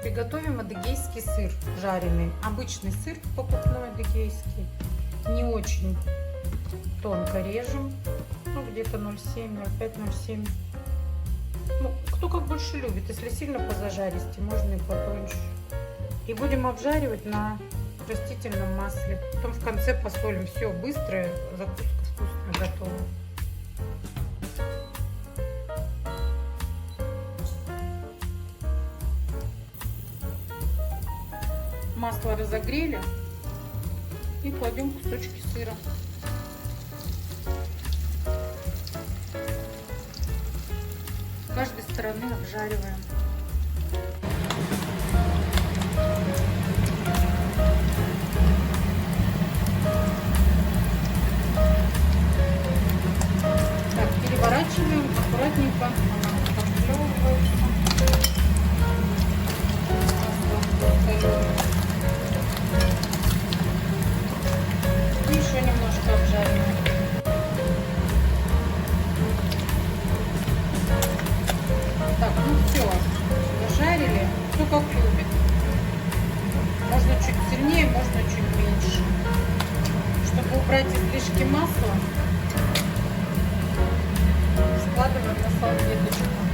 Приготовим адыгейский сыр жареный. Обычный сыр покупной адыгейский. Не очень тонко режем. Ну, где-то 0,7, 0,5, 0,7. Ну, кто как больше любит. Если сильно позажаристее, можно и потоньше. И будем обжаривать на растительном масле. Потом в конце посолим. Все, быстрая закуска, вкусно готова. Масло разогрели и кладем кусочки сыра. С каждой стороны обжариваем. Так, переворачиваем аккуратненько, она подплевывается. И еще немножко обжариваем. Так, ну все, зажарили, кто как любит. Можно чуть сильнее, можно чуть меньше. Чтобы убрать излишки масла, складываем на салфеточку.